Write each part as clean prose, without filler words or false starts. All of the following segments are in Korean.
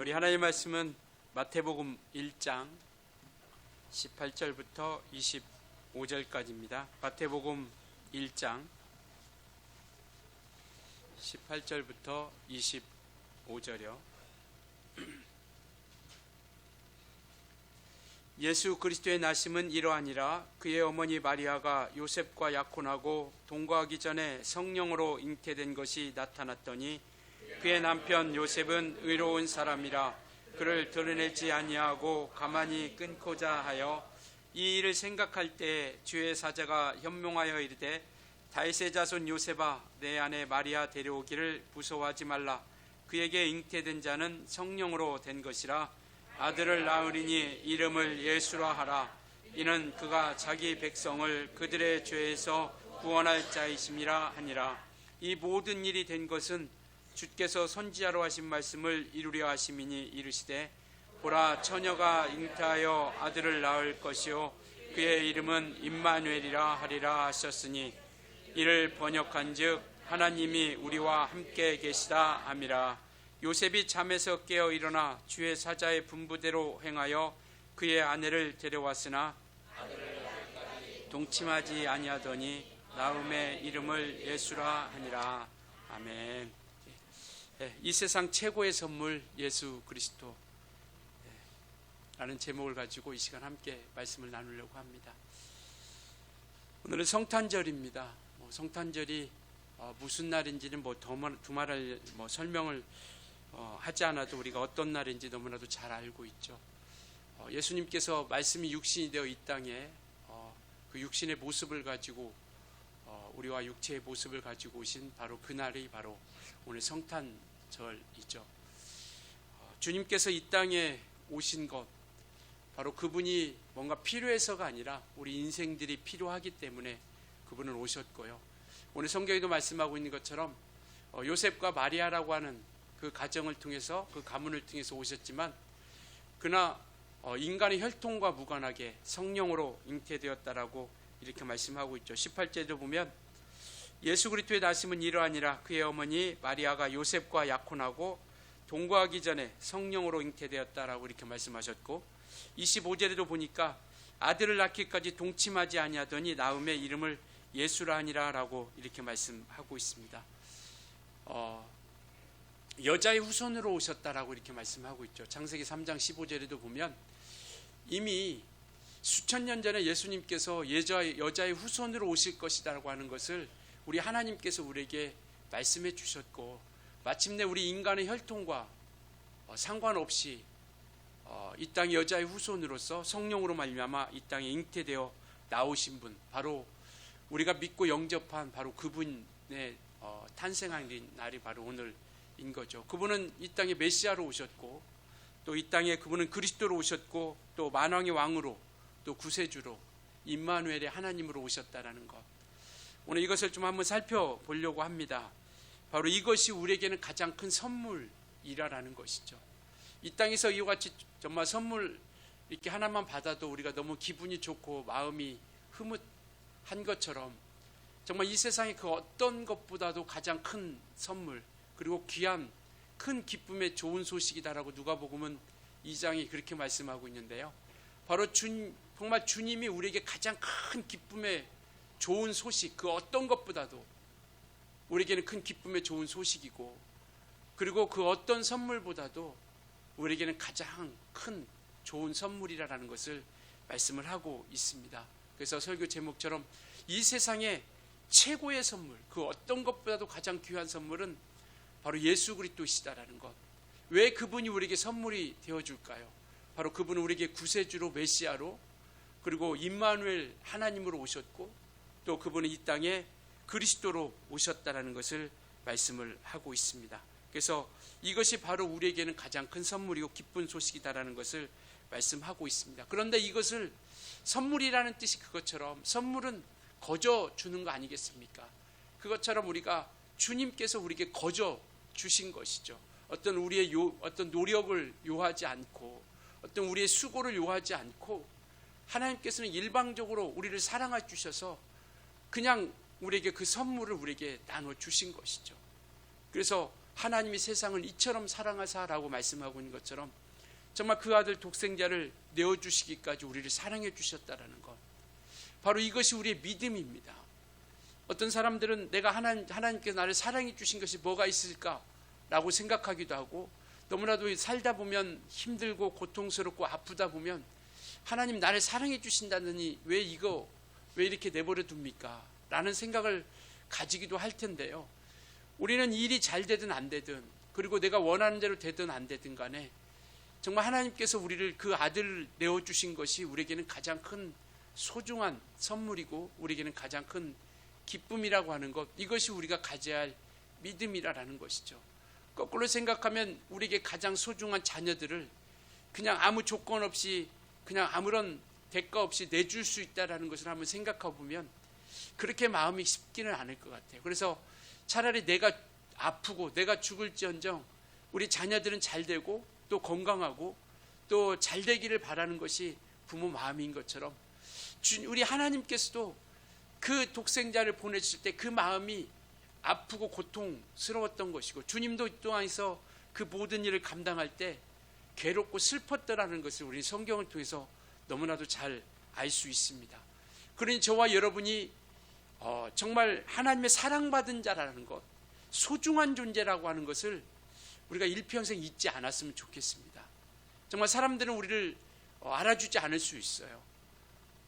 우리 하나님의 말씀은 마태복음 1장 18절부터 25절까지입니다. 마태복음 1장 18절부터 25절이요. 예수 그리스도의 나심은 이러하니라. 그의 어머니 마리아가 요셉과 약혼하고 동거하기 전에 성령으로 잉태된 것이 나타났더니 그의 남편 요셉은 의로운 사람이라 그를 드러내지 아니하고 가만히 끊고자 하여 이 일을 생각할 때 주의 사자가 현명하여 이르되 다윗의 자손 요셉아 내 아내 마리아 데려오기를 무서워하지 말라. 그에게 잉태된 자는 성령으로 된 것이라. 아들을 낳으리니 이름을 예수라 하라. 이는 그가 자기 백성을 그들의 죄에서 구원할 자이심이라 하니라. 이 모든 일이 된 것은 주께서 선지자로 하신 말씀을 이루려 하심이니 이르시되 보라 처녀가 잉태하여 아들을 낳을 것이요 그의 이름은 임마누엘이라 하리라 하셨으니 이를 번역한즉 하나님이 우리와 함께 계시다 함이라. 요셉이 잠에서 깨어 일어나 주의 사자의 분부대로 행하여 그의 아내를 데려왔으나 동침하지 아니하더니 나음의 이름을 예수라 하니라. 아멘. 이 세상 최고의 선물 예수 그리스도 라는 제목을 가지고 이 시간 함께 말씀을 나누려고 합니다. 오늘은 성탄절입니다. 성탄절이 무슨 날인지는 두말할 설명을 하지 않아도 우리가 어떤 날인지 너무나도 잘 알고 있죠. 예수님께서 말씀이 육신이 되어 이 땅에 그 육신의 모습을 가지고 우리와 육체의 모습을 가지고 오신 바로 그날이 바로 오늘 성탄절이죠. 주님께서 이 땅에 오신 것 바로 그분이 뭔가 필요해서가 아니라 우리 인생들이 필요하기 때문에 그분은 오셨고요. 오늘 성경에도 말씀하고 있는 것처럼 요셉과 마리아라고 하는 그 가정을 통해서 그 가문을 통해서 오셨지만 그러나 인간의 혈통과 무관하게 성령으로 잉태되었다라고 이렇게 말씀하고 있죠. 18절도 보면 예수 그리스도의 나심은 이러하니라. 그의 어머니 마리아가 요셉과 약혼하고 동거하기 전에 성령으로 잉태되었다라고 이렇게 말씀하셨고 25절에도 보니까 아들을 낳기까지 동침하지 아니하더니 나음의 이름을 예수라 하니라라고 이렇게 말씀하고 있습니다. 여자의 후손으로 오셨다라고 이렇게 말씀하고 있죠. 창세기 3장 15절에도 보면 이미 수천 년 전에 예수님께서 여자의 후손으로 오실 것이라고 하는 것을 우리 하나님께서 우리에게 말씀해 주셨고 마침내 우리 인간의 혈통과 상관없이 이 땅의 여자의 후손으로서 성령으로 말미암아 이 땅에 잉태되어 나오신 분 바로 우리가 믿고 영접한 바로 그분의 탄생한 날이 바로 오늘인 거죠. 그분은 이 땅에 메시아로 오셨고 또 이 땅에 그분은 그리스도로 오셨고 또 만왕의 왕으로 또 구세주로 임마누엘의 하나님으로 오셨다라는 것. 오늘 이것을 좀 한번 살펴보려고 합니다. 바로 이것이 우리에게는 가장 큰 선물이라는 것이죠. 이 땅에서 이와 같이 정말 선물 이렇게 하나만 받아도 우리가 너무 기분이 좋고 마음이 흐뭇한 것처럼 정말 이 세상의 그 어떤 것보다도 가장 큰 선물 그리고 귀한 큰 기쁨의 좋은 소식이다라고 누가복음은 2장이 그렇게 말씀하고 있는데요. 바로 정말 주님이 우리에게 가장 큰 기쁨의 좋은 소식 그 어떤 것보다도 우리에게는 큰 기쁨의 좋은 소식이고 그리고 그 어떤 선물보다도 우리에게는 가장 큰 좋은 선물이라는 것을 말씀을 하고 있습니다. 그래서 설교 제목처럼 이 세상의 최고의 선물 그 어떤 것보다도 가장 귀한 선물은 바로 예수 그리스도시다라는 것. 왜 그분이 우리에게 선물이 되어줄까요? 바로 그분은 우리에게 구세주로 메시아로 그리고 임마누엘 하나님으로 오셨고 또 그분은 이 땅에 그리스도로 오셨다라는 것을 말씀을 하고 있습니다. 그래서 이것이 바로 우리에게는 가장 큰 선물이고 기쁜 소식이다라는 것을 말씀하고 있습니다. 그런데 이것을 선물이라는 뜻이 그것처럼 선물은 거저 주는 거 아니겠습니까? 그것처럼 우리가 주님께서 우리에게 거저 주신 것이죠. 어떤 우리의 어떤 노력을 요하지 않고 어떤 우리의 수고를 요하지 않고 하나님께서는 일방적으로 우리를 사랑해 주셔서 그냥 우리에게 그 선물을 우리에게 나눠 주신 것이죠. 그래서 하나님이 세상을 이처럼 사랑하사라고 말씀하고 있는 것처럼 정말 그 아들 독생자를 내어주시기까지 우리를 사랑해 주셨다라는 것, 바로 이것이 우리의 믿음입니다. 어떤 사람들은 내가 하나님께서 나를 사랑해 주신 것이 뭐가 있을까라고 생각하기도 하고, 너무나도 살다 보면 힘들고 고통스럽고 아프다 보면 하나님 나를 사랑해 주신다느니 왜 이렇게 내버려 둡니까? 라는 생각을 가지기도 할 텐데요. 우리는 일이 잘 되든 안 되든, 그리고 내가 원하는 대로 되든 안 되든 간에 정말 하나님께서 우리를 그 아들을 내어주신 것이 우리에게는 가장 큰 소중한 선물이고 우리에게는 가장 큰 기쁨이라고 하는 것, 이것이 우리가 가져야 할 믿음이라는 것이죠. 거꾸로 생각하면 우리에게 가장 소중한 자녀들을 그냥 아무 조건 없이 그냥 아무런 대가 없이 내줄 수 있다는 것을 한번 생각해 보면 그렇게 마음이 쉽지는 않을 것 같아요. 그래서 차라리 내가 아프고 내가 죽을지언정 우리 자녀들은 잘 되고 또 건강하고 또 잘 되기를 바라는 것이 부모 마음인 것처럼 우리 하나님께서도 그 독생자를 보내실 때 그 마음이 아프고 고통스러웠던 것이고, 주님도 이 땅에서 그 모든 일을 감당할 때 괴롭고 슬펐더라는 것을 우리 성경을 통해서 너무나도 잘 알 수 있습니다. 그러니 저와 여러분이 정말 하나님의 사랑받은 자라는 것, 소중한 존재라고 하는 것을 우리가 일평생 잊지 않았으면 좋겠습니다. 정말 사람들은 우리를 알아주지 않을 수 있어요.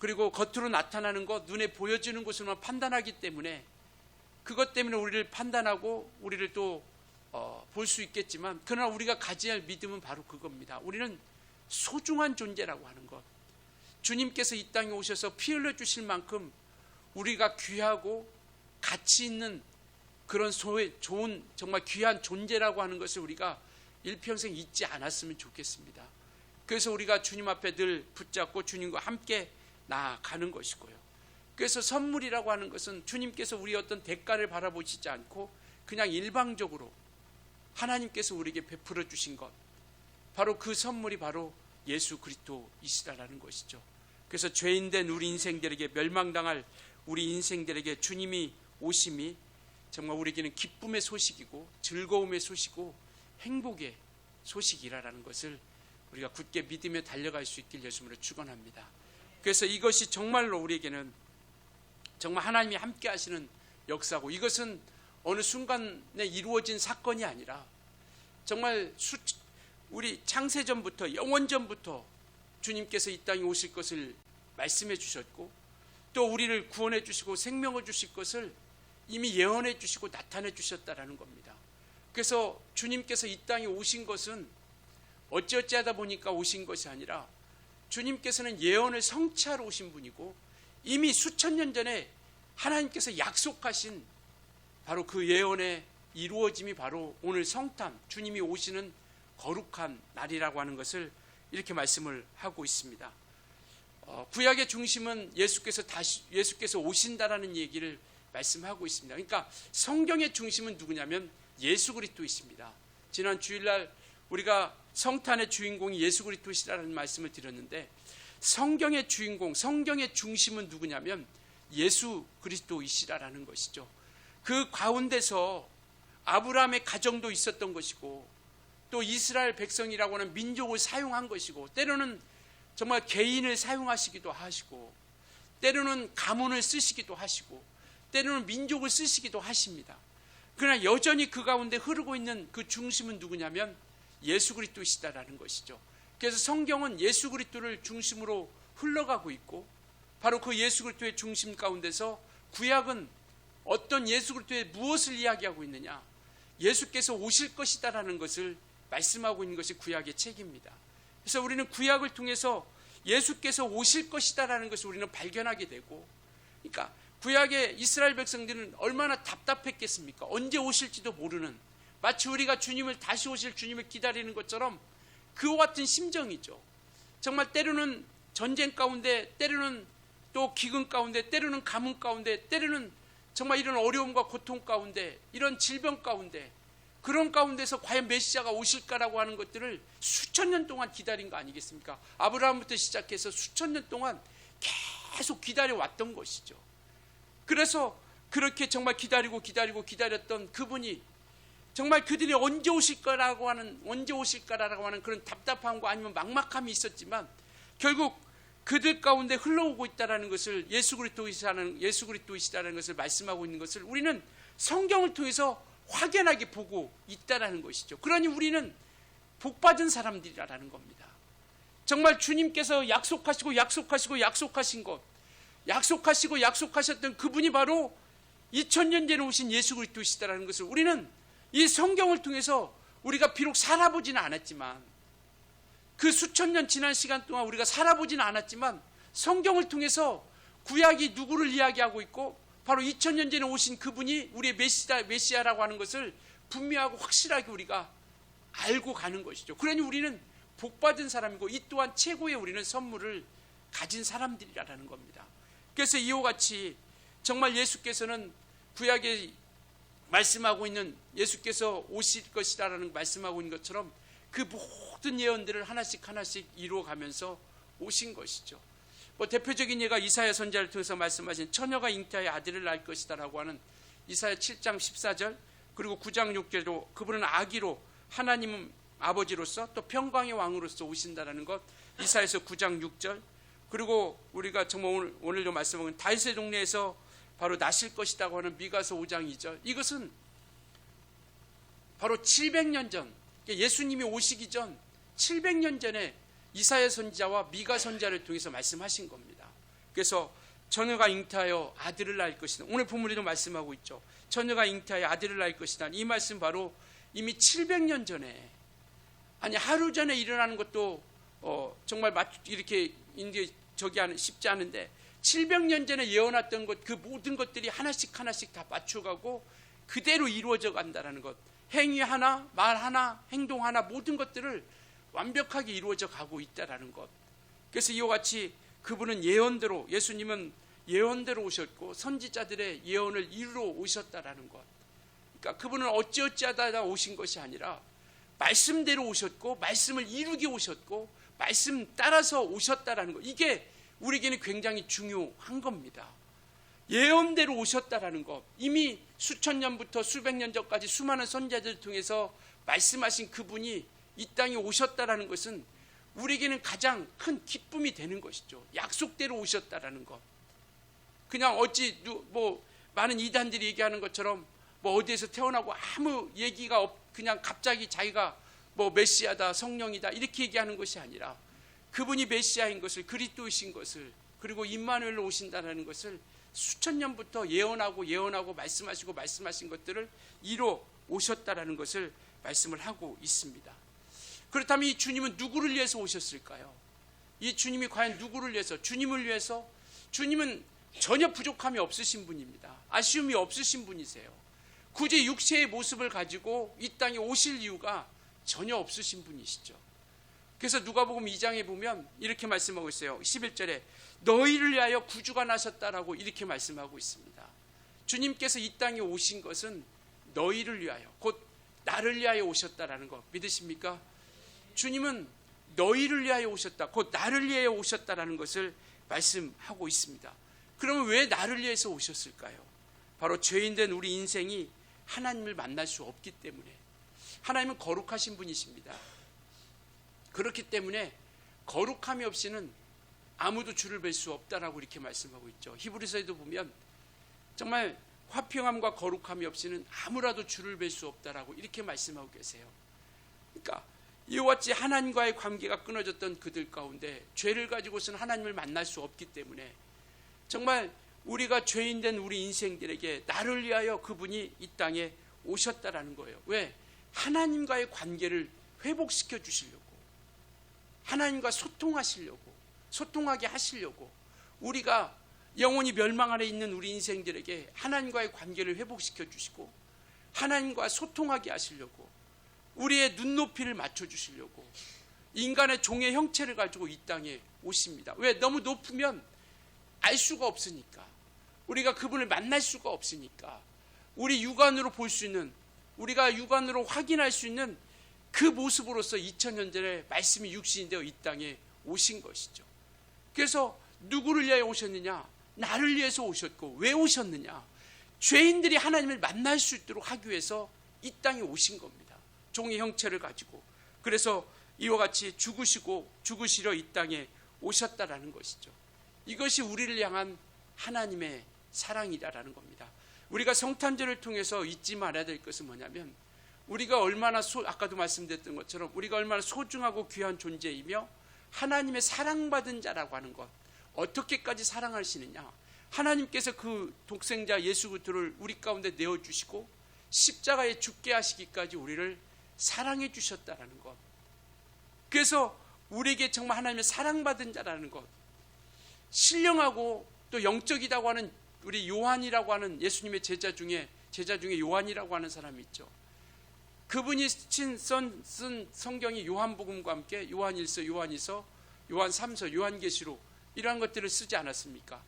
그리고 겉으로 나타나는 것, 눈에 보여지는 것으로만 판단하기 때문에 그것 때문에 우리를 판단하고 우리를 또 볼 수 있겠지만, 그러나 우리가 가져야 할 믿음은 바로 그겁니다. 우리는 소중한 존재라고 하는 것, 주님께서 이 땅에 오셔서 피 흘려 주실 만큼 우리가 귀하고 가치 있는 그런 좋은 정말 귀한 존재라고 하는 것을 우리가 일평생 잊지 않았으면 좋겠습니다. 그래서 우리가 주님 앞에 늘 붙잡고 주님과 함께 나아가는 것이고요. 그래서 선물이라고 하는 것은 주님께서 우리 어떤 대가를 바라보시지 않고 그냥 일방적으로 하나님께서 우리에게 베풀어 주신 것, 바로 그 선물이 바로 예수 그리스도이시라는 것이죠. 그래서 죄인된 우리 인생들에게, 멸망당할 우리 인생들에게 주님이 오심이 정말 우리에게는 기쁨의 소식이고 즐거움의 소식이고 행복의 소식이라는 것을 우리가 굳게 믿으며 달려갈 수 있길 예수님으로 축원합니다. 그래서 이것이 정말로 우리에게는 정말 하나님이 함께 하시는 역사고, 이것은 어느 순간에 이루어진 사건이 아니라 정말 우리 창세전부터 영원전부터 주님께서 이 땅에 오실 것을 말씀해 주셨고, 또 우리를 구원해 주시고 생명을 주실 것을 이미 예언해 주시고 나타내 주셨다라는 겁니다. 그래서 주님께서 이 땅에 오신 것은 어찌어찌 하다 보니까 오신 것이 아니라 주님께서는 예언을 성취하러 오신 분이고, 이미 수천 년 전에 하나님께서 약속하신 바로 그 예언의 이루어짐이 바로 오늘 성탄, 주님이 오시는 거룩한 날이라고 하는 것을 이렇게 말씀을 하고 있습니다. 구약의 중심은 예수께서 오신다라는 얘기를 말씀하고 있습니다. 그러니까 성경의 중심은 누구냐면 예수 그리스도이십니다. 지난 주일날 우리가 성탄의 주인공이 예수 그리스도시라는 말씀을 드렸는데, 성경의 주인공, 성경의 중심은 누구냐면 예수 그리스도이시라는 것이죠. 그 가운데서 아브라함의 가정도 있었던 것이고, 또 이스라엘 백성이라고 하는 민족을 사용한 것이고, 때로는 정말 개인을 사용하시기도 하시고, 때로는 가문을 쓰시기도 하시고, 때로는 민족을 쓰시기도 하십니다. 그러나 여전히 그 가운데 흐르고 있는 그 중심은 누구냐면 예수 그리스도이시다라는 것이죠. 그래서 성경은 예수 그리스도를 중심으로 흘러가고 있고, 바로 그 예수 그리스도의 중심 가운데서 구약은 어떤 예수 그리스도의 무엇을 이야기하고 있느냐, 예수께서 오실 것이다라는 것을 말씀하고 있는 것이 구약의 책입니다. 그래서 우리는 구약을 통해서 예수께서 오실 것이다라는 것을 우리는 발견하게 되고, 그러니까 구약의 이스라엘 백성들은 얼마나 답답했겠습니까? 언제 오실지도 모르는, 마치 우리가 주님을 다시 오실 주님을 기다리는 것처럼 그와 같은 심정이죠. 정말 때로는 전쟁 가운데, 때로는 또 기근 가운데, 때로는 가뭄 가운데, 때로는 정말 이런 어려움과 고통 가운데, 이런 질병 가운데, 그런 가운데서 과연 메시아가 오실까라고 하는 것들을 수천 년 동안 기다린 거 아니겠습니까? 아브라함부터 시작해서 수천 년 동안 계속 기다려왔던 것이죠. 그래서 그렇게 정말 기다렸던 그분이 정말 그들이 언제 오실까라고 하는 그런 답답함과 아니면 막막함이 있었지만 결국 그들 가운데 흘러오고 있다라는 것을 예수 그리스도이시라는 것을 말씀하고 있는 것을 우리는 성경을 통해서 확연하게 보고 있다라는 것이죠. 그러니 우리는 복받은 사람들이라는 겁니다. 정말 주님께서 약속하신 것, 약속하셨던 그분이 바로 2000년 전에 오신 예수 그리스도이시다라는 것을 우리는 이 성경을 통해서 우리가 비록 살아보지는 않았지만, 그 수천 년 지난 시간 동안 우리가 살아보지는 않았지만 성경을 통해서 구약이 누구를 이야기하고 있고 바로 2000년 전에 오신 그분이 우리의 메시아라고 하는 것을 분명하고 확실하게 우리가 알고 가는 것이죠. 그러니 우리는 복받은 사람이고 이 또한 최고의 우리는 선물을 가진 사람들이라는 겁니다. 그래서 이와 같이 정말 예수께서는 구약에 말씀하고 있는, 예수께서 오실 것이라는 말씀하고 있는 것처럼 그 모든 예언들을 하나씩 이루어가면서 오신 것이죠. 대표적인 예가 이사야 선지자를 통해서 말씀하신 처녀가 잉태하여 아들을 낳을 것이다라고 하는 이사야 7장 14절, 그리고 9장 6절도 그분은 아기로 하나님 아버지로서 또 평강의 왕으로서 오신다라는 것, 이사야서 9장 6절, 그리고 우리가 정말 오늘도 말씀하는 다윗의 동네에서 바로 나실 것이라고 하는 미가서 5장 2절, 이것은 바로 700년 전, 예수님이 오시기 전 700년 전에 이사야 선지자와 미가 선지자를 통해서 말씀하신 겁니다. 그래서 처녀가 잉태하여 아들을 낳을 것이다. 오늘 본문에도 말씀하고 있죠. 처녀가 잉태하여 아들을 낳을 것이다. 이 말씀 바로 이미 700년 전에, 아니 하루 전에 일어나는 것도 정말 이렇게 쉽지 않은데 700년 전에 예언했던 것, 그 모든 것들이 하나씩 다 맞춰가고 그대로 이루어져 간다는 것, 행위 하나, 말 하나, 행동 하나, 모든 것들을 완벽하게 이루어져 가고 있다는 것. 그래서 이와 같이 그분은 예언대로, 예수님은 예언대로 오셨고 선지자들의 예언을 이루어 오셨다라는 것. 그러니까 그분은 어찌하다 오신 것이 아니라 말씀대로 오셨고 말씀을 이루게 오셨고 말씀 따라서 오셨다라는 것. 이게 우리에게는 굉장히 중요한 겁니다. 예언대로 오셨다라는 것. 이미 수천 년부터 수백 년 전까지 수많은 선지자들을 통해서 말씀하신 그분이 이 땅에 오셨다라는 것은 우리에게는 가장 큰 기쁨이 되는 것이죠. 약속대로 오셨다라는 것. 그냥 많은 이단들이 얘기하는 것처럼 어디에서 태어나고 아무 얘기가 그냥 갑자기 자기가 메시아다, 성령이다 이렇게 얘기하는 것이 아니라 그분이 메시아인 것을, 그리스도이신 것을, 그리고 임마누엘로 오신다는 것을 수천 년부터 예언하고 말씀하신 것들을 이루어 오셨다라는 것을 말씀을 하고 있습니다. 그렇다면 이 주님은 누구를 위해서 오셨을까요? 이 주님이 과연 누구를 위해서? 주님을 위해서? 주님은 전혀 부족함이 없으신 분입니다. 아쉬움이 없으신 분이세요. 굳이 육체의 모습을 가지고 이 땅에 오실 이유가 전혀 없으신 분이시죠. 그래서 누가복음 2장에 보면 이렇게 말씀하고 있어요. 11절에 너희를 위하여 구주가 나셨다라고 이렇게 말씀하고 있습니다. 주님께서 이 땅에 오신 것은 너희를 위하여, 곧 나를 위하여 오셨다라는 것 믿으십니까? 주님은 너희를 위하여 오셨다, 곧 나를 위하여 오셨다라는 것을 말씀하고 있습니다. 그러면 왜 나를 위해서 오셨을까요? 바로 죄인된 우리 인생이 하나님을 만날 수 없기 때문에. 하나님은 거룩하신 분이십니다. 그렇기 때문에 거룩함이 없이는 아무도 주를 뵐 수 없다라고 이렇게 말씀하고 있죠. 히브리서에도 보면 정말 화평함과 거룩함이 없이는 아무라도 주를 뵐 수 없다라고 이렇게 말씀하고 계세요. 그러니까 이와 같이 하나님과의 관계가 끊어졌던 그들 가운데 죄를 가지고서는 하나님을 만날 수 없기 때문에 정말 우리가 죄인된 우리 인생들에게 나를 위하여 그분이 이 땅에 오셨다라는 거예요. 왜? 하나님과의 관계를 회복시켜 주시려고, 하나님과 소통하게 하시려고, 우리가 영원히 멸망 아래 있는 우리 인생들에게 하나님과의 관계를 회복시켜 주시고 하나님과 소통하게 하시려고, 우리의 눈높이를 맞춰주시려고 인간의 종의 형체를 가지고 이 땅에 오십니다. 왜? 너무 높으면 알 수가 없으니까, 우리가 그분을 만날 수가 없으니까, 우리 육안으로 볼 수 있는, 우리가 육안으로 확인할 수 있는 그 모습으로서 2000년 전에 말씀이 육신이 되어 이 땅에 오신 것이죠. 그래서 누구를 위하여 오셨느냐? 나를 위해서 오셨고, 왜 오셨느냐? 죄인들이 하나님을 만날 수 있도록 하기 위해서 이 땅에 오신 겁니다. 종의 형체를 가지고. 그래서 이와 같이 죽으시러 이 땅에 오셨다라는 것이죠. 이것이 우리를 향한 하나님의 사랑이다라는 겁니다. 우리가 성탄절을 통해서 잊지 말아야 될 것은 뭐냐면, 우리가 얼마나 아까도 말씀드렸던 것처럼 우리가 얼마나 소중하고 귀한 존재이며 하나님의 사랑받은 자라고 하는 것. 어떻게까지 사랑하시느냐. 하나님께서 그 독생자 예수 그리스도를 우리 가운데 내어주시고 십자가에 죽게 하시기까지 우리를 사랑해 주셨다라는 것. 그래서 우리에게 정말 하나님의 사랑받은 자라는 것. 신령하고 또 영적이라고 하는 우리 요한이라고 하는 예수님의 제자 중에 요한이라고 하는 사람이 있죠. 그분이 쓴 성경이 요한복음과 함께 요한일서, 요한이서, 요한3서, 요한계시록 이러한 것들을 쓰지 않았습니까?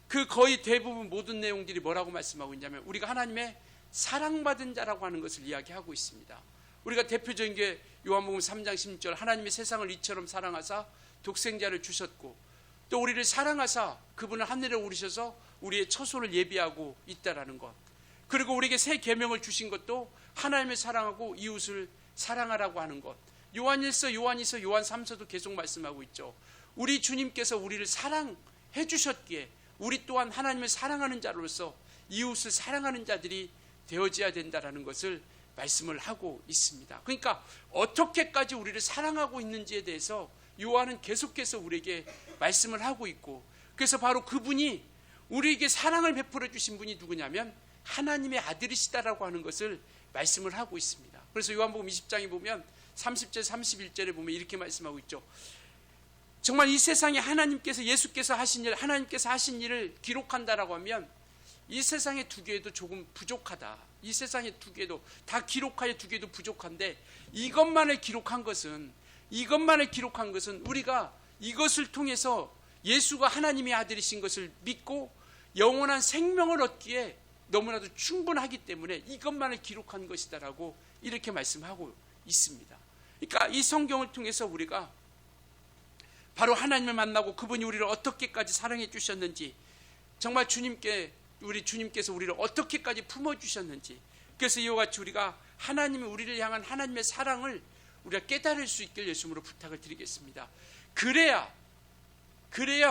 그 거의 대부분 모든 내용들이 뭐라고 말씀하고 있냐면 우리가 하나님의 사랑받은 자라고 하는 것을 이야기하고 있습니다. 우리가 대표적인 게 요한복음 3장 16절 하나님이 세상을 이처럼 사랑하사 독생자를 주셨고 또 우리를 사랑하사 그분을 하늘에 오르셔서 우리의 처소를 예비하고 있다라는 것. 그리고 우리에게 새 계명을 주신 것도 하나님을 사랑하고 이웃을 사랑하라고 하는 것. 요한일서, 요한이서, 요한3서도 계속 말씀하고 있죠. 우리 주님께서 우리를 사랑해 주셨기에 우리 또한 하나님을 사랑하는 자로서 이웃을 사랑하는 자들이 되어져야 된다라는 것을 말씀을 하고 있습니다. 그러니까 어떻게까지 우리를 사랑하고 있는지에 대해서 요한은 계속해서 우리에게 말씀을 하고 있고, 그래서 바로 그분이 우리에게 사랑을 베풀어 주신 분이 누구냐면 하나님의 아들이시다라고 하는 것을 말씀을 하고 있습니다. 그래서 요한복음 20장에 보면 30절 31절에 보면 이렇게 말씀하고 있죠. 정말 이 세상에 하나님께서 예수께서 하신 일, 하나님께서 하신 일을 기록한다라고 하면 이 세상에 두기에도 조금 부족하다. 이 세상에 두기에도 다 기록하여 두기에도 부족한데 이것만을 기록한 것은 우리가 이것을 통해서 예수가 하나님의 아들이신 것을 믿고 영원한 생명을 얻기에 너무나도 충분하기 때문에 이것만을 기록한 것이다라고 이렇게 말씀하고 있습니다. 그러니까 이 성경을 통해서 우리가 바로 하나님을 만나고 그분이 우리를 어떻게까지 사랑해 주셨는지, 정말 우리 주님께서 우리를 어떻게까지 품어주셨는지, 그래서 이와 같이 우리가 하나님이 우리를 향한 하나님의 사랑을 우리가 깨달을 수 있길 예수님으로 부탁을 드리겠습니다. 그래야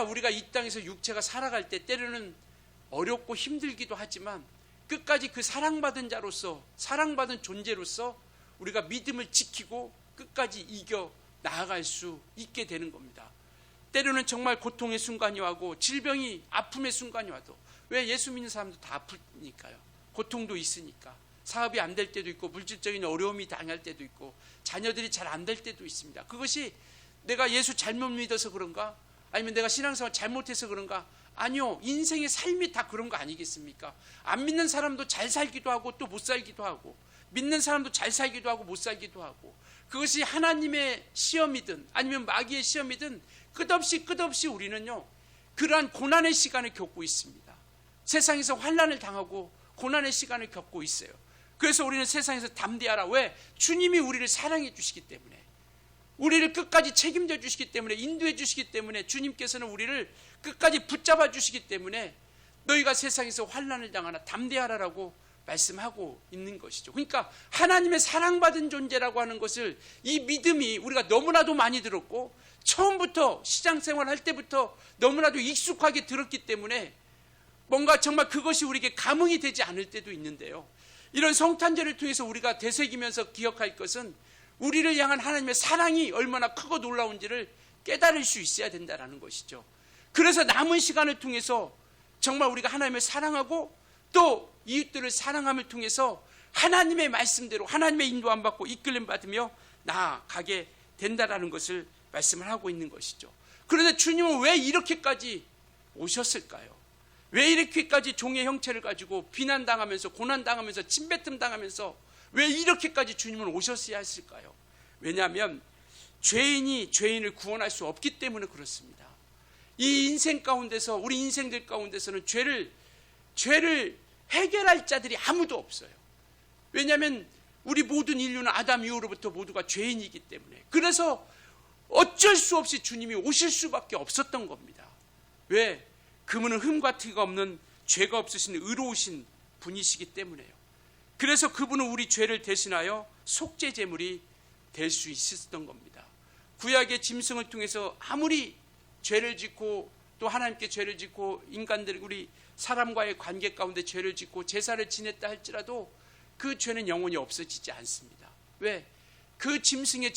우리가 이 땅에서 육체가 살아갈 때 때로는 어렵고 힘들기도 하지만 끝까지 그 사랑받은 자로서, 사랑받은 존재로서 우리가 믿음을 지키고 끝까지 이겨 나아갈 수 있게 되는 겁니다. 때로는 정말 고통의 순간이 와고 질병이, 아픔의 순간이 와도, 왜 예수 믿는 사람도 다 아프니까요. 고통도 있으니까. 사업이 안 될 때도 있고 물질적인 어려움이 당할 때도 있고 자녀들이 잘 안 될 때도 있습니다. 그것이 내가 예수 잘못 믿어서 그런가? 아니면 내가 신앙생활 잘못해서 그런가? 아니요. 인생의 삶이 다 그런 거 아니겠습니까? 안 믿는 사람도 잘 살기도 하고 또 못 살기도 하고, 믿는 사람도 잘 살기도 하고 못 살기도 하고, 그것이 하나님의 시험이든 아니면 마귀의 시험이든 끝없이 우리는요 그러한 고난의 시간을 겪고 있습니다. 세상에서 환난을 당하고 고난의 시간을 겪고 있어요. 그래서 우리는 세상에서 담대하라. 왜? 주님이 우리를 사랑해 주시기 때문에, 우리를 끝까지 책임져 주시기 때문에, 인도해 주시기 때문에, 주님께서는 우리를 끝까지 붙잡아 주시기 때문에 너희가 세상에서 환난을 당하나 담대하라라고 말씀하고 있는 것이죠. 그러니까 하나님의 사랑받은 존재라고 하는 것을, 이 믿음이 우리가 너무나도 많이 들었고 처음부터 시장생활 할 때부터 너무나도 익숙하게 들었기 때문에 뭔가 정말 그것이 우리에게 감흥이 되지 않을 때도 있는데요, 이런 성탄절을 통해서 우리가 되새기면서 기억할 것은 우리를 향한 하나님의 사랑이 얼마나 크고 놀라운지를 깨달을 수 있어야 된다는 것이죠. 그래서 남은 시간을 통해서 정말 우리가 하나님을 사랑하고 또 이웃들을 사랑함을 통해서 하나님의 말씀대로 하나님의 인도함 받고 이끌림 받으며 나아가게 된다라는 것을 말씀을 하고 있는 것이죠. 그런데 주님은 왜 이렇게까지 오셨을까요? 왜 이렇게까지 종의 형체를 가지고 비난당하면서 고난당하면서 침뱉음 당하면서 왜 이렇게까지 주님은 오셨어야 했을까요? 왜냐하면 죄인이 죄인을 구원할 수 없기 때문에 그렇습니다. 이 인생 가운데서, 우리 인생들 가운데서는 죄를 해결할 자들이 아무도 없어요. 왜냐하면 우리 모든 인류는 아담 이후로부터 모두가 죄인이기 때문에, 그래서 어쩔 수 없이 주님이 오실 수밖에 없었던 겁니다. 왜? 그분은 흠과 티가 없는 죄가 없으신 의로우신 분이시기 때문에요. 그래서 그분은 우리 죄를 대신하여 속죄 제물이 될 수 있었던 겁니다. 구약의 짐승을 통해서 아무리 죄를 짓고 또 하나님께 죄를 짓고 인간들 우리 사람과의 관계 가운데 죄를 짓고 제사를 지냈다 할지라도 그 죄는 영원히 없어지지 않습니다. 왜? 그 짐승의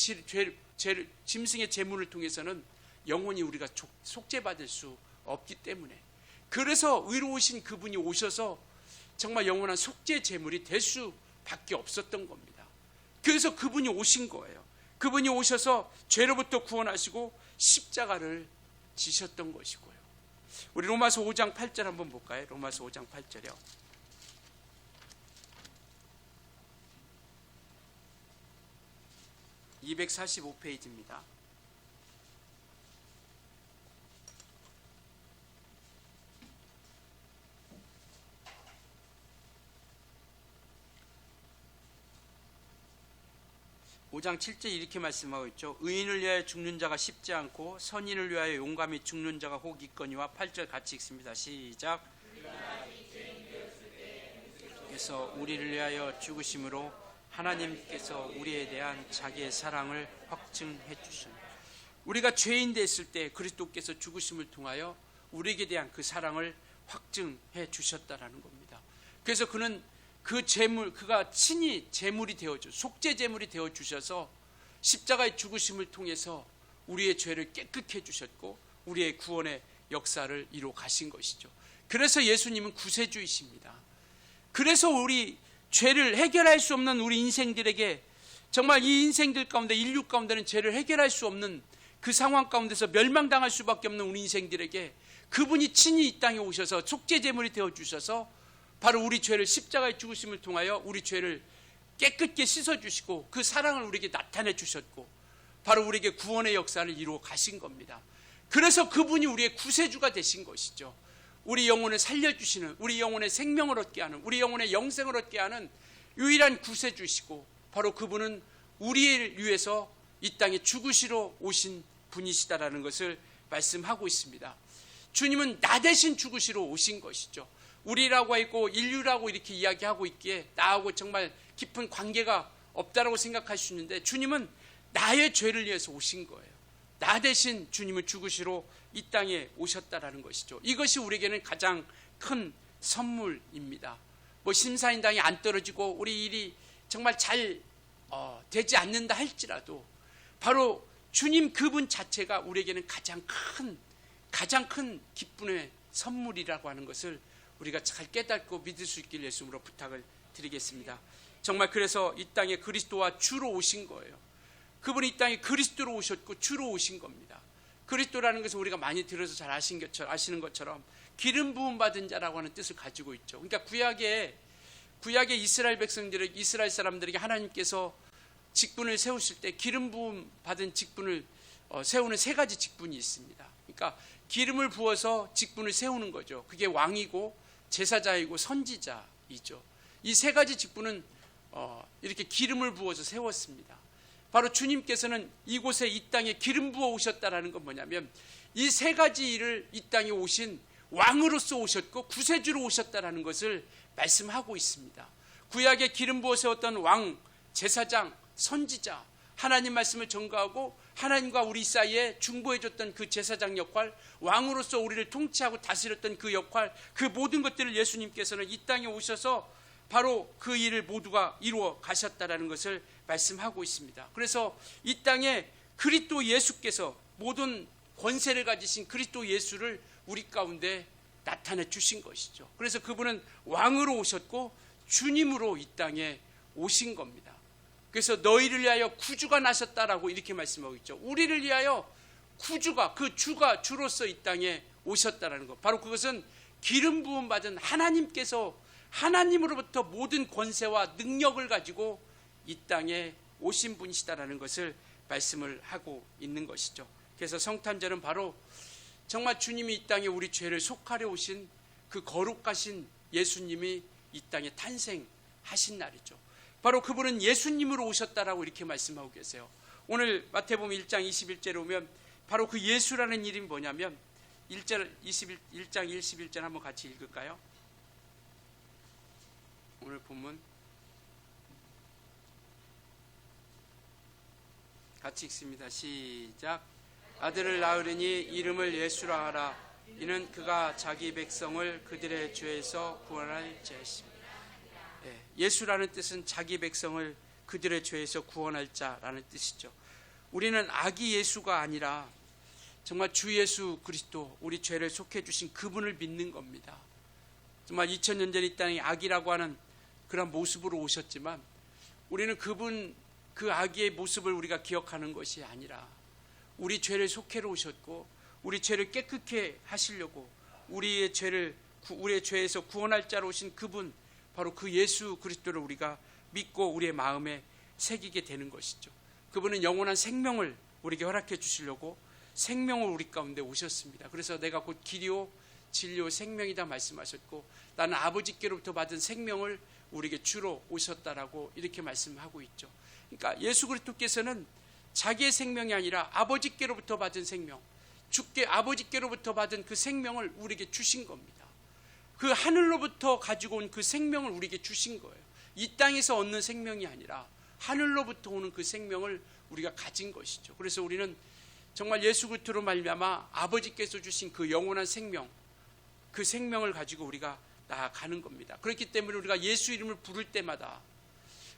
짐승의 제물을 통해서는 영원히 우리가 속죄받을 수 없기 때문에, 그래서 의로우신 그분이 오셔서 정말 영원한 속죄 제물이 될 수밖에 없었던 겁니다. 그래서 그분이 오신 거예요. 그분이 오셔서 죄로부터 구원하시고 십자가를 지셨던 것이고요. 우리 로마서 5장 8절 한번 볼까요? 로마서 5장 8절이요. 245페이지입니다. (5장 7절) 이렇게 말씀하고 있죠. 의인을 위하여 죽는 자가 쉽지 않고 선인을 위하여 용감히 죽는 자가 혹 있거니와. 8절 같이 읽습니다. 시작. 그래서 우리를 위하여 죽으심으로 하나님께서 우리에 대한 자기의 사랑을 확증해 주셨습니다. 우리가 죄인 됐을 때 그리스도께서 죽으심을 통하여 우리에게 대한 그 사랑을 확증해 주셨다라는 겁니다. 그래서 그는 그 제물, 그가 친히 제물이 되어줘, 속죄 제물이 되어 주셔서 십자가의 죽으심을 통해서 우리의 죄를 깨끗해 주셨고 우리의 구원의 역사를 이루어 가신 것이죠. 그래서 예수님은 구세주이십니다. 그래서 우리 죄를 해결할 수 없는 우리 인생들에게, 정말 이 인생들 가운데, 인류 가운데는 죄를 해결할 수 없는 그 상황 가운데서 멸망당할 수밖에 없는 우리 인생들에게 그분이 친히 이 땅에 오셔서 속죄 제물이 되어 주셔서 바로 우리 죄를 십자가의 죽으심을 통하여 우리 죄를 깨끗게 씻어주시고 그 사랑을 우리에게 나타내 주셨고 바로 우리에게 구원의 역사를 이루어 가신 겁니다. 그래서 그분이 우리의 구세주가 되신 것이죠. 우리 영혼을 살려주시는, 우리 영혼의 생명을 얻게 하는, 우리 영혼의 영생을 얻게 하는 유일한 구세주시고 바로 그분은 우리를 위해서 이 땅에 죽으시러 오신 분이시다라는 것을 말씀하고 있습니다. 주님은 나 대신 죽으시러 오신 것이죠. 우리라고 했고 인류라고 이렇게 이야기하고 있기에 나하고 정말 깊은 관계가 없다라고 생각할 수 있는데 주님은 나의 죄를 위해서 오신 거예요. 나 대신 주님은 죽으시러 이 땅에 오셨다라는 것이죠. 이것이 우리에게는 가장 큰 선물입니다. 뭐 심사인당이 안 떨어지고 우리 일이 정말 잘 되지 않는다 할지라도 바로 주님 그분 자체가 우리에게는 가장 큰 기쁨의 선물이라고 하는 것을 우리가 잘 깨닫고 믿을 수 있길 예수님으로 부탁을 드리겠습니다. 정말 그래서 이 땅에 그리스도와 주로 오신 거예요. 그분이 이 땅에 그리스도로 오셨고 주로 오신 겁니다. 그리스도라는 것은 우리가 많이 들어서 잘 아시는 것처럼 기름 부음 받은 자라고 하는 뜻을 가지고 있죠. 그러니까 구약의 이스라엘 백성들에게, 이스라엘 사람들에게 하나님께서 직분을 세우실 때 기름 부음 받은 직분을 세우는 세 가지 직분이 있습니다. 그러니까 기름을 부어서 직분을 세우는 거죠. 그게 왕이고 제사자이고 선지자이죠. 이 세 가지 직분은 이렇게 기름을 부어서 세웠습니다. 바로 주님께서는 이곳에 이 땅에 기름 부어 오셨다라는 건 뭐냐면 이 세 가지 일을 이 땅에 오신 왕으로서 오셨고 구세주로 오셨다라는 것을 말씀하고 있습니다. 구약에 기름 부어 세웠던 왕, 제사장, 선지자, 하나님 말씀을 전가하고 하나님과 우리 사이에 중보해줬던 그 제사장 역할, 왕으로서 우리를 통치하고 다스렸던 그 역할, 그 모든 것들을 예수님께서는 이 땅에 오셔서 바로 그 일을 모두가 이루어 가셨다라는 것을 말씀하고 있습니다. 그래서 이 땅에 그리스도 예수께서 모든 권세를 가지신 그리스도 예수를 우리 가운데 나타내 주신 것이죠. 그래서 그분은 왕으로 오셨고 주님으로 이 땅에 오신 겁니다. 그래서 너희를 위하여 구주가 나셨다라고 이렇게 말씀하고 있죠. 우리를 위하여 구주가, 그 주가 주로서 이 땅에 오셨다라는 것. 바로 그것은 기름 부음 받은 하나님께서 하나님으로부터 모든 권세와 능력을 가지고 이 땅에 오신 분이시다라는 것을 말씀을 하고 있는 것이죠. 그래서 성탄절은 바로 정말 주님이 이 땅에 우리 죄를 속하려 오신 그 거룩하신 예수님이 이 땅에 탄생하신 날이죠. 바로 그분은 예수님으로 오셨다라고 이렇게 말씀하고 계세요. 오늘 마태복음 1장 21절에 오면 바로 그 예수라는 이름이 뭐냐면 1장 21절 한번 같이 읽을까요? 오늘 본문 같이 읽습니다. 시작. 아들을 낳으리니 이름을 예수라 하라. 이는 그가 자기 백성을 그들의 죄에서 구원할 자이십니다. 예수라는 뜻은 자기 백성을 그들의 죄에서 구원할 자라는 뜻이죠. 우리는 아기 예수가 아니라 정말 주 예수 그리스도, 우리 죄를 속해 주신 그분을 믿는 겁니다. 정말 2000년 전 이 땅에 아기라고 하는 그런 모습으로 오셨지만 우리는 그 아기의 모습을 우리가 기억하는 것이 아니라 우리 죄를 속해로 오셨고 우리 죄를 깨끗게 하시려고 우리의 죄에서 구원할 자로 오신 그분, 바로 그 예수 그리스도를 우리가 믿고 우리의 마음에 새기게 되는 것이죠. 그분은 영원한 생명을 우리에게 허락해 주시려고 생명을 우리 가운데 오셨습니다. 그래서 내가 곧 길이요 진리요 생명이다 말씀하셨고 나는 아버지께로부터 받은 생명을 우리에게 주러 오셨다라고 이렇게 말씀하고 있죠. 그러니까 예수 그리스도께서는 자기의 생명이 아니라 아버지께로부터 받은 생명, 주께 아버지께로부터 받은 그 생명을 우리에게 주신 겁니다. 그 하늘로부터 가지고 온 그 생명을 우리에게 주신 거예요. 이 땅에서 얻는 생명이 아니라 하늘로부터 오는 그 생명을 우리가 가진 것이죠. 그래서 우리는 정말 예수 그리스도로 말미암아 아버지께서 주신 그 영원한 생명, 그 생명을 가지고 우리가 나아가는 겁니다. 그렇기 때문에 우리가 예수 이름을 부를 때마다,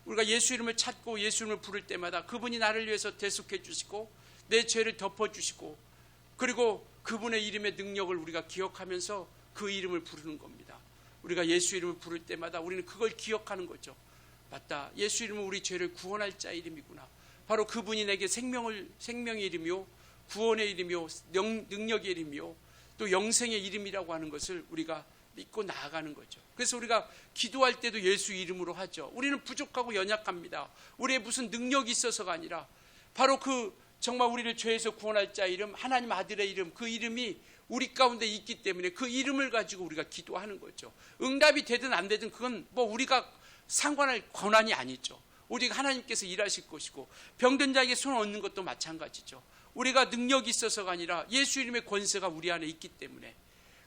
우리가 예수 이름을 찾고 예수 이름을 부를 때마다 그분이 나를 위해서 대속해 주시고 내 죄를 덮어주시고 그리고 그분의 이름의 능력을 우리가 기억하면서 그 이름을 부르는 겁니다. 우리가 예수 이름을 부를 때마다 우리는 그걸 기억하는 거죠. 맞다, 예수 이름은 우리 죄를 구원할 자 이름이구나. 바로 그분이 내게 생명의 이름이요 구원의 이름이요 능력의 이름이요 또 영생의 이름이라고 하는 것을 우리가 믿고 나아가는 거죠. 그래서 우리가 기도할 때도 예수 이름으로 하죠. 우리는 부족하고 연약합니다. 우리의 무슨 능력이 있어서가 아니라 바로 그 정말 우리를 죄에서 구원할 자 이름, 하나님 아들의 이름, 그 이름이 우리 가운데 있기 때문에 그 이름을 가지고 우리가 기도하는 거죠. 응답이 되든 안 되든 그건 뭐 우리가 상관할 권한이 아니죠. 오직 하나님께서 일하실 것이고 병든 자에게 손 얹는 것도 마찬가지죠. 우리가 능력이 있어서가 아니라 예수 이름의 권세가 우리 안에 있기 때문에,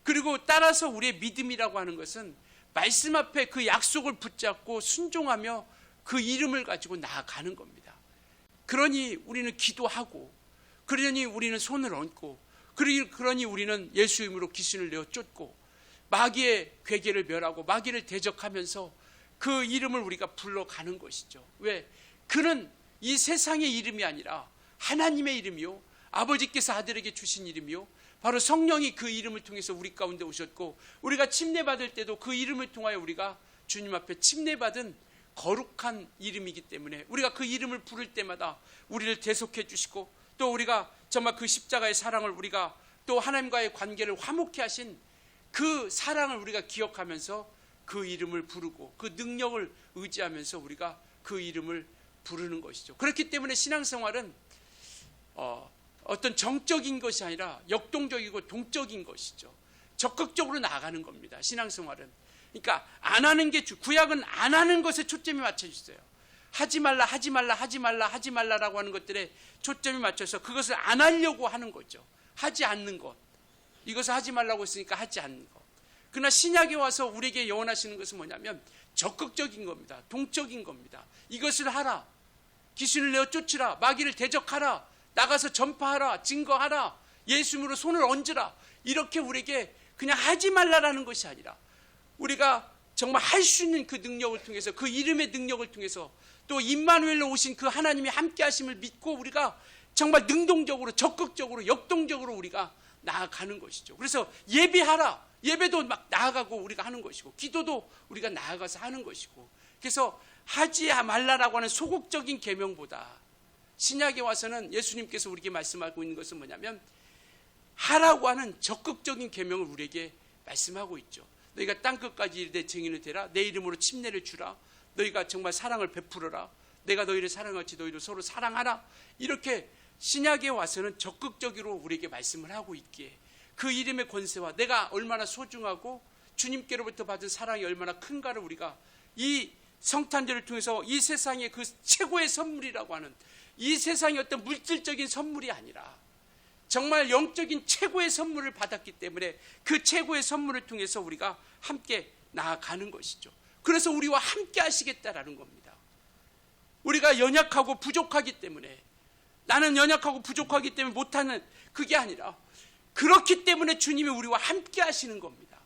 그리고 따라서 우리의 믿음이라고 하는 것은 말씀 앞에 그 약속을 붙잡고 순종하며 그 이름을 가지고 나아가는 겁니다. 그러니 우리는 기도하고, 그러니 우리는 손을 얹고, 그러니 우리는 예수 이름으로 귀신을 내어 쫓고 마귀의 괴계를 멸하고 마귀를 대적하면서 그 이름을 우리가 불러가는 것이죠. 왜? 그는 이 세상의 이름이 아니라 하나님의 이름이요 아버지께서 아들에게 주신 이름이요 바로 성령이 그 이름을 통해서 우리 가운데 오셨고 우리가 침례받을 때도 그 이름을 통하여 우리가 주님 앞에 침례받은 거룩한 이름이기 때문에 우리가 그 이름을 부를 때마다 우리를 대속해 주시고 또 우리가 정말 그 십자가의 사랑을 우리가 또 하나님과의 관계를 화목케 하신 그 사랑을 우리가 기억하면서 그 이름을 부르고 그 능력을 의지하면서 우리가 그 이름을 부르는 것이죠. 그렇기 때문에 신앙생활은 어떤 정적인 것이 아니라 역동적이고 동적인 것이죠. 적극적으로 나아가는 겁니다. 신앙생활은. 그러니까 안 하는 게 구약은 안 하는 것에 초점이 맞춰졌어요. 하지 말라 하지 말라 하지 말라 하지 말라라고 하는 것들에 초점이 맞춰서 그것을 안 하려고 하는 거죠. 하지 않는 것. 이것을 하지 말라고 했으니까 하지 않는 것. 그러나 신약에 와서 우리에게 예언하시는 것은 뭐냐면 적극적인 겁니다. 동적인 겁니다. 이것을 하라. 귀신을 내어 쫓으라. 마귀를 대적하라. 나가서 전파하라. 증거하라. 예수님으로 손을 얹으라. 이렇게 우리에게 그냥 하지 말라라는 것이 아니라 우리가 정말 할 수 있는 그 능력을 통해서 그 이름의 능력을 통해서 또 임마누엘로 오신 그 하나님이 함께 하심을 믿고 우리가 정말 능동적으로 적극적으로 역동적으로 우리가 나아가는 것이죠. 그래서 예배하라. 예배도 막 나아가고 우리가 하는 것이고 기도도 우리가 나아가서 하는 것이고 그래서 하지 말라라고 하는 소극적인 계명보다 신약에 와서는 예수님께서 우리에게 말씀하고 있는 것은 뭐냐면 하라고 하는 적극적인 계명을 우리에게 말씀하고 있죠. 너희가 땅끝까지 이르되 증인이 되라. 내 이름으로 침례를 주라. 너희가 정말 사랑을 베풀어라. 내가 너희를 사랑하지 너희를 서로 사랑하라. 이렇게 신약에 와서는 적극적으로 우리에게 말씀을 하고 있기에 그 이름의 권세와 내가 얼마나 소중하고 주님께로부터 받은 사랑이 얼마나 큰가를 우리가 이 성탄절을 통해서 이 세상의 그 최고의 선물이라고 하는 이 세상의 어떤 물질적인 선물이 아니라 정말 영적인 최고의 선물을 받았기 때문에 그 최고의 선물을 통해서 우리가 함께 나아가는 것이죠. 그래서 우리와 함께 하시겠다라는 겁니다. 우리가 연약하고 부족하기 때문에 나는 연약하고 부족하기 때문에 못하는, 그게 아니라 그렇기 때문에 주님이 우리와 함께 하시는 겁니다.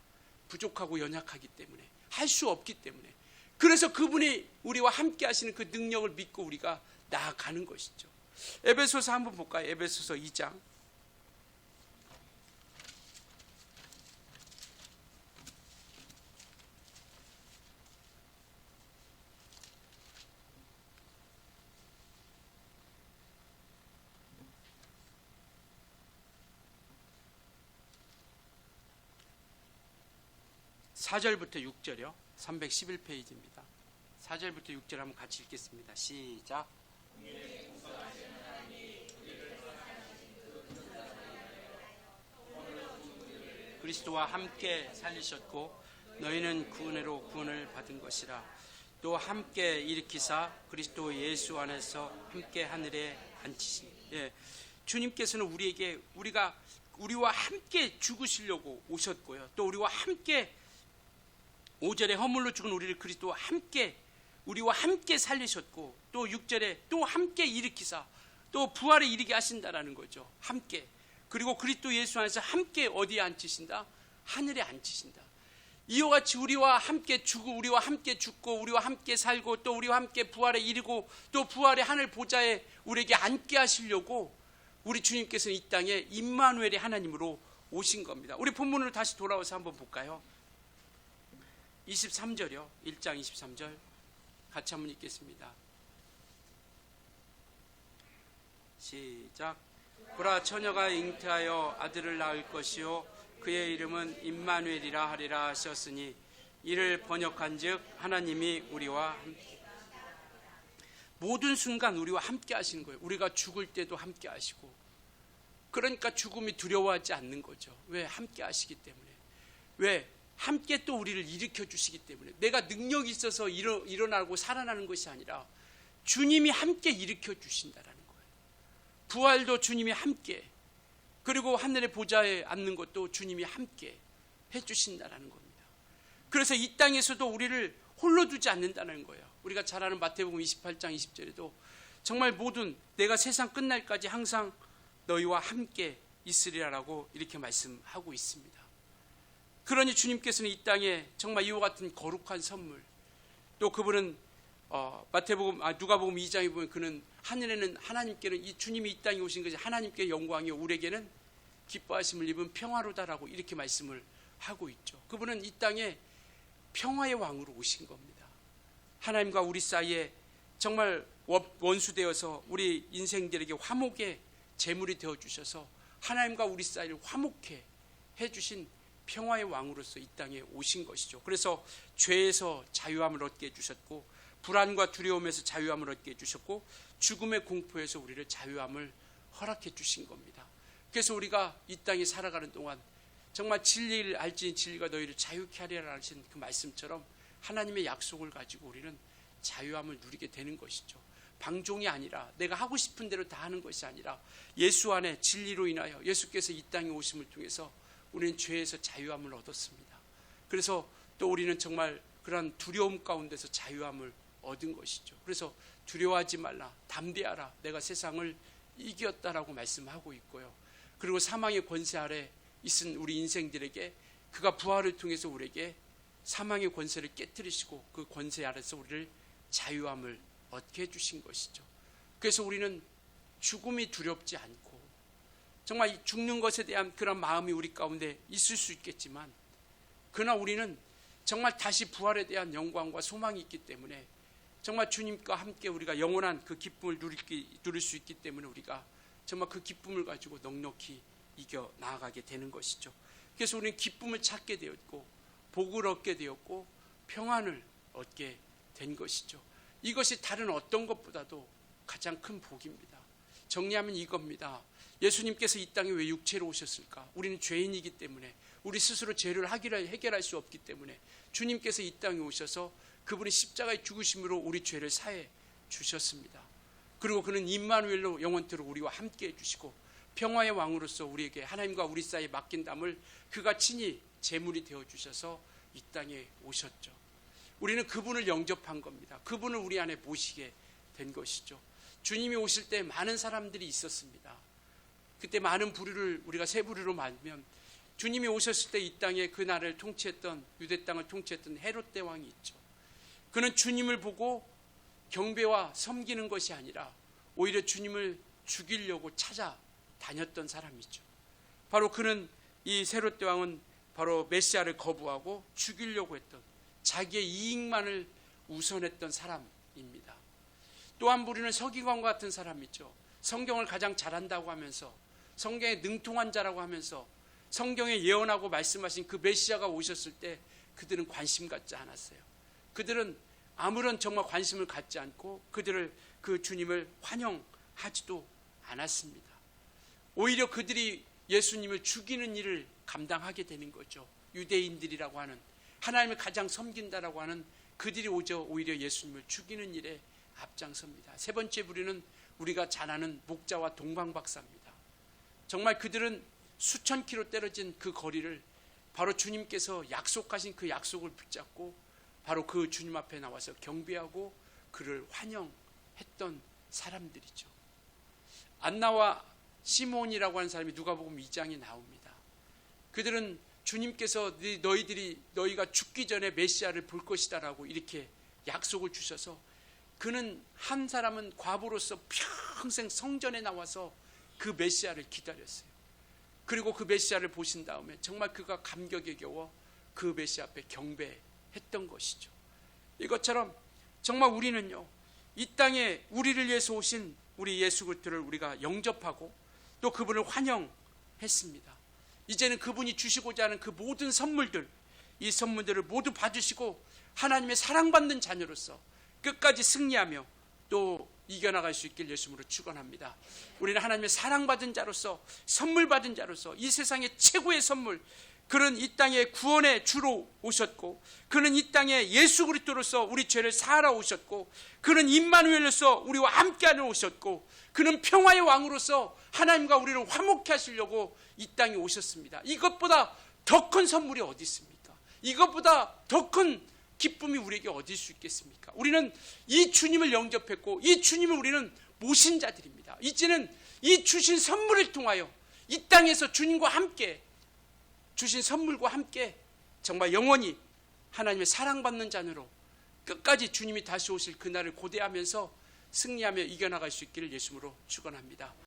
부족하고 연약하기 때문에, 할 수 없기 때문에. 그래서 그분이 우리와 함께 하시는 그 능력을 믿고 우리가 나아가는 것이죠. 에베소서 한번 볼까요? 에베소서 2장. 4절부터 6절이요. 311페이지입니다. 4절부터 6절 한번 같이 읽겠습니다. 시작. 그리스도와 함께 살리셨고 너희는 그 은혜로 구원을 받은 것이라. 또 함께 일으키사 그리스도 예수 안에서 함께 하늘에 앉히시니. 예, 주님께서는 우리와 함께 죽으시려고 오셨고요. 또 우리와 함께 5절에 허물로 죽은 우리를 그리스도와 함께, 우리와 함께 살리셨고, 또 6절에 또 함께 일으키사 또 부활에 이르게 하신다라는 거죠. 함께. 그리고 그리스도 예수 안에서 함께 어디에 앉히신다? 하늘에 앉히신다. 이와 같이 우리와 함께 죽고 우리와 함께 살고 또 우리와 함께 부활에 이르고 또 부활의 하늘 보좌에 우리에게 앉게 하시려고 우리 주님께서는 이 땅에 임마누엘의 하나님으로 오신 겁니다. 우리 본문으로 다시 돌아와서 한번 볼까요? 23절이요. 1장 23절 같이 한번 읽겠습니다. 시작. 보라, 처녀가 잉태하여 아들을 낳을 것이요 그의 이름은 임마누엘이라 하리라 하셨으니 이를 번역한즉 하나님이 우리와 함께. 모든 순간 우리와 함께 하시는 거예요. 우리가 죽을 때도 함께 하시고, 그러니까 죽음이 두려워하지 않는 거죠. 왜? 함께 하시기 때문에. 왜? 함께 또 우리를 일으켜 주시기 때문에. 내가 능력이 있어서 일어나고 살아나는 것이 아니라 주님이 함께 일으켜 주신다라는 거예요. 부활도 주님이 함께, 그리고 하늘의 보좌에 앉는 것도 주님이 함께 해주신다라는 겁니다. 그래서 이 땅에서도 우리를 홀로 두지 않는다는 거예요. 우리가 잘 아는 마태복음 28장 20절에도 정말 모든 내가 세상 끝날까지 항상 너희와 함께 있으리라라고 이렇게 말씀하고 있습니다. 그러니 주님께서는 이 땅에 정말 이와 같은 거룩한 선물, 또 그분은 누가복음 2장에 보면 그는 하늘에는 하나님께는 이 주님이 이 땅에 오신 것이 하나님께 영광이요 우리에게는 기뻐하심을 입은 평화로다라고 이렇게 말씀을 하고 있죠. 그분은 이 땅에 평화의 왕으로 오신 겁니다. 하나님과 우리 사이에 정말 원수되어서 우리 인생들에게 화목의 제물이 되어주셔서 하나님과 우리 사이를 화목해 해주신 평화의 왕으로서 이 땅에 오신 것이죠. 그래서 죄에서 자유함을 얻게 해주셨고, 불안과 두려움에서 자유함을 얻게 해주셨고, 죽음의 공포에서 우리를 자유함을 허락해 주신 겁니다. 그래서 우리가 이 땅에 살아가는 동안 정말 진리를 알지니 진리가 너희를 자유케 하리라 하신 그 말씀처럼 하나님의 약속을 가지고 우리는 자유함을 누리게 되는 것이죠. 방종이 아니라 내가 하고 싶은 대로 다 하는 것이 아니라 예수 안에 진리로 인하여 예수께서 이 땅에 오심을 통해서 우리는 죄에서 자유함을 얻었습니다. 그래서 또 우리는 정말 그런 두려움 가운데서 자유함을 얻은 것이죠. 그래서 두려워하지 말라, 담대하라, 내가 세상을 이겼다라고 말씀하고 있고요. 그리고 사망의 권세 아래 있은 우리 인생들에게 그가 부활을 통해서 우리에게 사망의 권세를 깨뜨리시고 그 권세 아래서 우리를 자유함을 얻게 해주신 것이죠. 그래서 우리는 죽음이 두렵지 않고 정말 죽는 것에 대한 그런 마음이 우리 가운데 있을 수 있겠지만, 그러나 우리는 정말 다시 부활에 대한 영광과 소망이 있기 때문에 정말 주님과 함께 우리가 영원한 그 기쁨을 누릴 수 있기 때문에 우리가 정말 그 기쁨을 가지고 넉넉히 이겨 나아가게 되는 것이죠. 그래서 우리는 기쁨을 찾게 되었고 복을 얻게 되었고 평안을 얻게 된 것이죠. 이것이 다른 어떤 것보다도 가장 큰 복입니다. 정리하면 이겁니다. 예수님께서 이 땅에 왜 육체로 오셨을까? 우리는 죄인이기 때문에, 우리 스스로 죄를 해결할 수 없기 때문에 주님께서 이 땅에 오셔서 그분이 십자가의 죽으심으로 우리 죄를 사해 주셨습니다. 그리고 그는 임마누엘로 영원토록 우리와 함께 해주시고 평화의 왕으로서 우리에게 하나님과 우리 사이에 맡긴 담을 그가 친히 제물이 되어주셔서 이 땅에 오셨죠. 우리는 그분을 영접한 겁니다. 그분을 우리 안에 모시게 된 것이죠. 주님이 오실 때 많은 사람들이 있었습니다. 그때 많은 부류를 우리가 세 부류로 나누면 주님이 오셨을 때 이 땅에 그 나라를 통치했던, 유대 땅을 통치했던 헤롯 대왕이 있죠. 그는 주님을 보고 경배와 섬기는 것이 아니라 오히려 주님을 죽이려고 찾아다녔던 사람이죠. 바로 그는, 이 헤롯 대왕은 바로 메시아를 거부하고 죽이려고 했던, 자기의 이익만을 우선했던 사람입니다. 또 한 부류는 서기관과 같은 사람이죠. 성경을 가장 잘한다고 하면서, 성경에 능통한 자라고 하면서 성경에 예언하고 말씀하신 그 메시아가 오셨을 때 그들은 관심 갖지 않았어요. 그들은 아무런 정말 관심을 갖지 않고 그 주님을 환영하지도 않았습니다. 오히려 그들이 예수님을 죽이는 일을 감당하게 되는 거죠. 유대인들이라고 하는, 하나님을 가장 섬긴다라고 하는 그들이 오히려 예수님을 죽이는 일에 앞장섭니다. 세 번째 부류는 우리가 잘 아는 목자와 동방박사입니다. 정말 그들은 수천 킬로 떨어진 그 거리를 바로 주님께서 약속하신 그 약속을 붙잡고 바로 그 주님 앞에 나와서 경배하고 그를 환영했던 사람들이죠. 안나와 시몬이라고 하는 사람이 누가복음 2장에 나옵니다. 그들은 주님께서 너희가 죽기 전에 메시아를 볼 것이다라고 이렇게 약속을 주셔서, 그는 한 사람은 과부로서 평생 성전에 나와서 그 메시아를 기다렸어요. 그리고 그 메시아를 보신 다음에 정말 그가 감격에 겨워 그 메시아 앞에 경배했던 것이죠. 이것처럼 정말 우리는요, 이 땅에 우리를 위해서 오신 우리 예수 그리스도를 우리가 영접하고 또 그분을 환영했습니다. 이제는 그분이 주시고자 하는 그 모든 선물들, 이 선물들을 모두 받으시고 하나님의 사랑받는 자녀로서 끝까지 승리하며 또 이겨나갈 수 있길 예수님으로 축원합니다. 우리는 하나님의 사랑받은 자로서, 선물 받은 자로서, 이 세상의 최고의 선물, 그는 이 땅에 구원의 주로 오셨고, 그는 이 땅에 예수 그리스도로서 우리 죄를 사하러 오셨고, 그는 임마누엘로서 우리와 함께하러 오셨고, 그는 평화의 왕으로서 하나님과 우리를 화목케 하시려고 이 땅에 오셨습니다. 이것보다 더 큰 선물이 어디 있습니까? 이것보다 더 큰 기쁨이 우리에게 어디 있을 수 있겠습니까? 우리는 이 주님을 영접했고 이 주님을 우리는 모신 자들입니다. 이제는 이 주신 선물을 통하여 이 땅에서 주님과 함께 주신 선물과 함께 정말 영원히 하나님의 사랑받는 자녀로 끝까지 주님이 다시 오실 그날을 고대하면서 승리하며 이겨나갈 수 있기를 예수님으로 축원합니다.